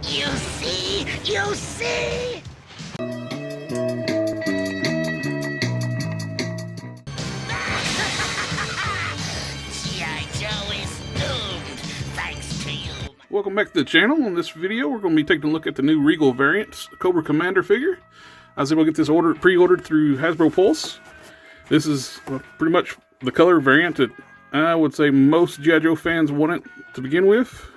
You see? You see? G.I. Joe is doomed, thanks to you. Welcome back to the channel. In this video, we're going to be taking a look at the new Regal variant Cobra Commander figure. I was able to get this pre-ordered through Hasbro Pulse. This is pretty much the color variant that I would say most G.I. Joe fans want it to begin with.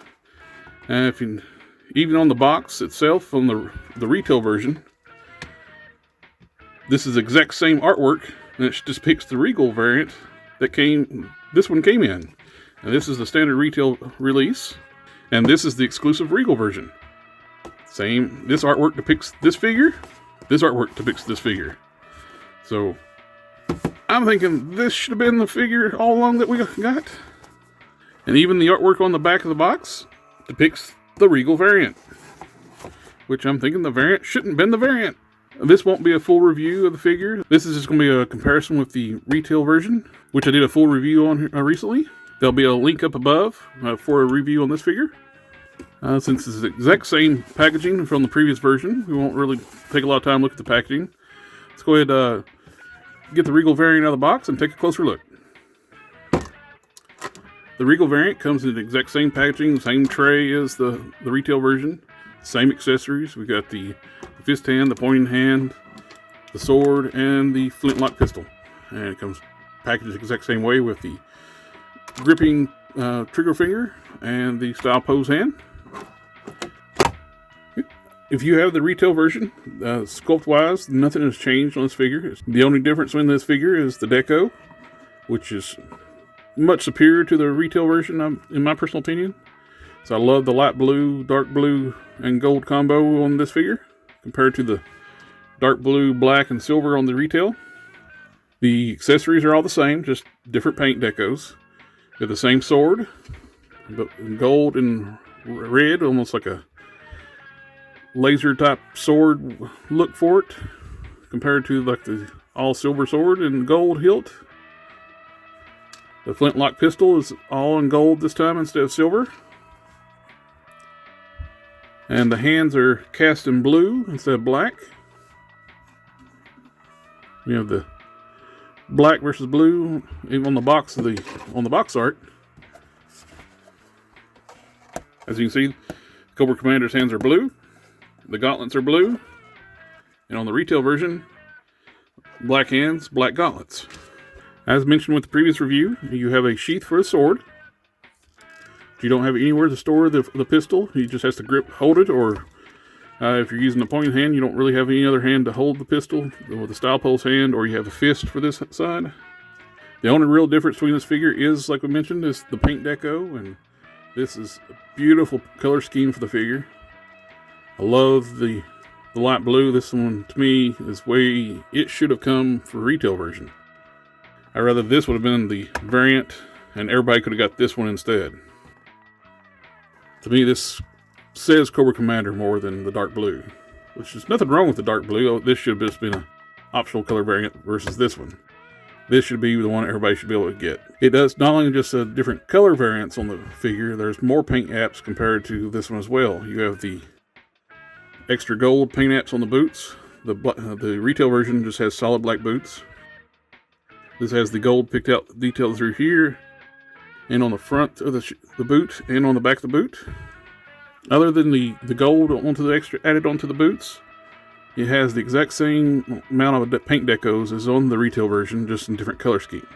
Even on the box itself, on the retail version, this is the exact same artwork, and it just picks the Regal variant that this one came in. And this is the standard retail release, and this is the exclusive Regal version. This artwork depicts this figure, this artwork depicts this figure. So, I'm thinking this should have been the figure all along that we got. And even the artwork on the back of the box depicts the Regal variant, which I'm thinking the variant shouldn't have been the variant. This won't be a full review of the figure. This is just going to be a comparison with the retail version, which I did a full review on recently. There'll be a link up above for a review on this figure. Since it's the exact same packaging from the previous version, we won't really take a lot of time to look at the packaging. Let's go ahead get the Regal variant out of the box and take a closer look. The Regal variant comes in the exact same packaging, the same tray as the retail version, same accessories. We got the fist hand, the pointing hand, the sword, and the flintlock pistol. And it comes packaged the exact same way with the gripping trigger finger and the style pose hand. If you have the retail version, sculpt-wise, nothing has changed on this figure. The only difference in this figure is the deco, which is much superior to the retail version, in my personal opinion. So I love the light blue, dark blue, and gold combo on this figure, compared to the dark blue, black, and silver on the retail. The accessories are all the same, just different paint decos. They're the same sword, but in gold and red, almost like a laser type sword look for it, compared to like the all silver sword and gold hilt. The flintlock pistol is all in gold this time instead of silver. And the hands are cast in blue instead of black. You have the black versus blue even on the box art. As you can see, Cobra Commander's hands are blue. The gauntlets are blue. And on the retail version, black hands, black gauntlets. As mentioned with the previous review, you have a sheath for a sword. If you don't have anywhere to store the pistol, he just has to hold it, or if you're using a pointing hand, you don't really have any other hand to hold the pistol, with a style pulse hand, or you have a fist for this side. The only real difference between this figure is, like we mentioned, is the paint deco, and this is a beautiful color scheme for the figure. I love the light blue. This one, to me, is way it should have come for retail version. I'd rather this would have been the variant, and everybody could have got this one instead. To me, this says Cobra Commander more than the dark blue, which is nothing wrong with the dark blue. This should have just been an optional color variant versus this one. This should be the one everybody should be able to get. It does not only just different color variants on the figure, there's more paint apps compared to this one as well. You have the extra gold paint apps on the boots. The retail version just has solid black boots. This has the gold picked out detail through here, and on the front of the boot, and on the back of the boot. Other than the gold onto the extra added onto the boots, it has the exact same amount of paint decos as on the retail version, just in different color scheme.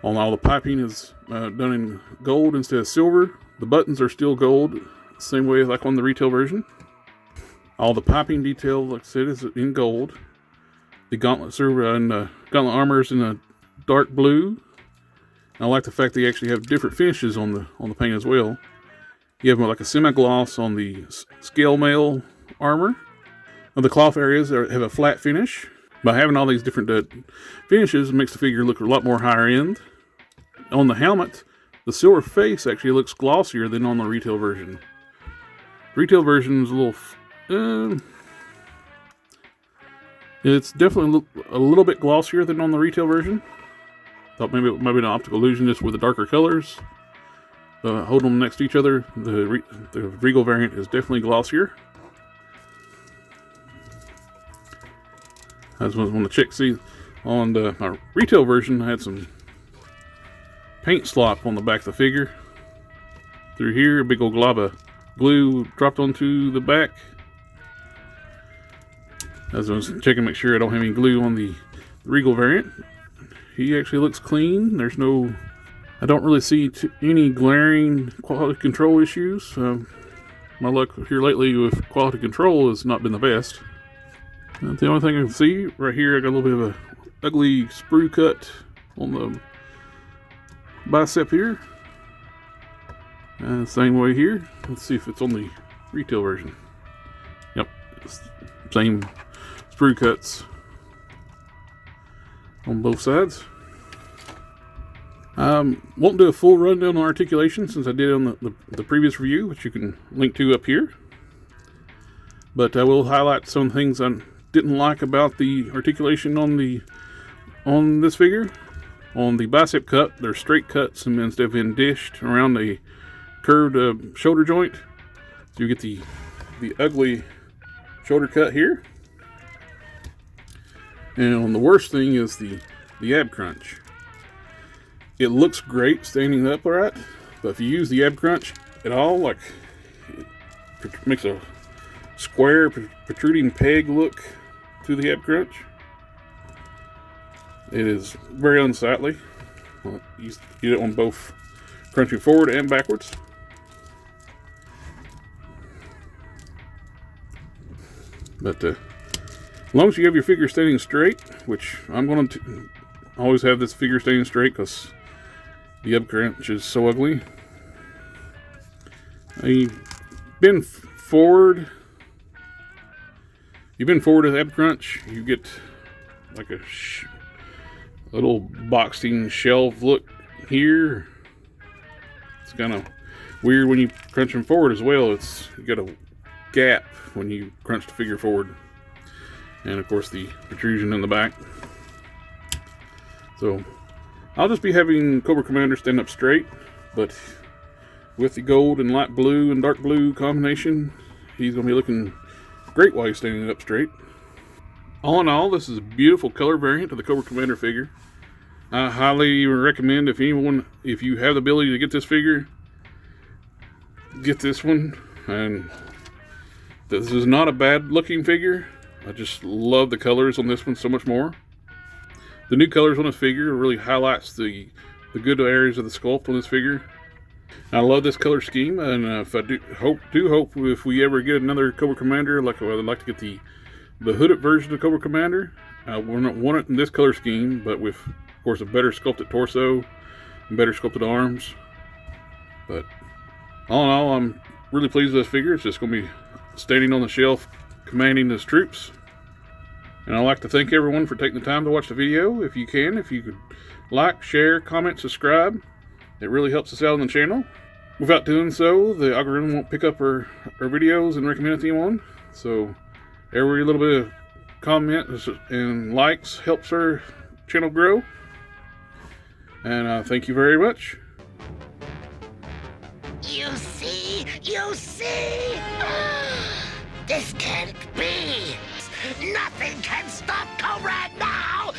On all the piping is done in gold instead of silver. The buttons are still gold, same way like on the retail version. All the piping detail, like I said, is in gold. The gauntlets are in gauntlet armor is in a dark blue. I like the fact they actually have different finishes on the paint as well. You have like a semi-gloss on the scale mail armor. Now the cloth areas have a flat finish. By having all these different finishes, it makes the figure look a lot more higher end. On the helmet, the silver face actually looks glossier than on the retail version. Retail version is a little it's definitely a little bit glossier than on the retail version. Thought maybe it might be an optical illusion just with the darker colors. hold them next to each other. The Regal variant is definitely glossier. I just want to check, see, on my retail version, I had some paint slop on the back of the figure. Through here, a big old glob of glue dropped onto the back. As I was checking, make sure I don't have any glue on the Regal variant. He actually looks clean. There's no, I don't really see any glaring quality control issues. My luck here lately with quality control has not been the best. The only thing I can see right here, I got a little bit of a ugly sprue cut on the bicep here. And same way here. Let's see if it's on the retail version. Yep, same sprue cuts on both sides. Won't do a full rundown on articulation since I did on the previous review, which you can link to up here. But I will highlight some things I didn't like about the articulation on this figure. On the bicep cut, they're straight cuts, and instead of being dished around the curved shoulder joint, so you get the ugly shoulder cut here. And on the worst thing is the ab crunch. It looks great standing upright, but if you use the ab crunch at all, like it makes a square protruding peg look to the ab crunch. It is very unsightly. Well, you get it on both crunching forward and backwards. But as long as you have your figure standing straight, which I'm going to always have this figure standing straight because the ab crunch is so ugly. You've been forward with ab crunch, you get like a little boxing shelf look here. It's kind of weird when you crunch them forward as well. You got a gap when you crunch the figure forward, and of course the protrusion in the back. So I'll just be having Cobra Commander stand up straight, but with the gold and light blue and dark blue combination, he's going to be looking great while he's standing up straight. All in all, this is a beautiful color variant of the Cobra Commander figure. I highly recommend if you have the ability to get this figure, get this one. And this is not a bad looking figure. I just love the colors on this one so much more. The new colors on this figure really highlights the good areas of the sculpt on this figure. I love this color scheme, and if I do hope if we ever get another Cobra Commander, like I'd like to get the hooded version of Cobra Commander. I want it in this color scheme, but with, of course, a better sculpted torso and better sculpted arms. But all in all, I'm really pleased with this figure. It's just going to be standing on the shelf commanding his troops. And I'd like to thank everyone for taking the time to watch the video. If you could like, share, comment, subscribe. It really helps us out on the channel. Without doing so, the algorithm won't pick up our videos and recommend it to anyone. So every little bit of comment and likes helps our channel grow. And thank you very much. You see? This can't be! Nothing can stop Cobra now!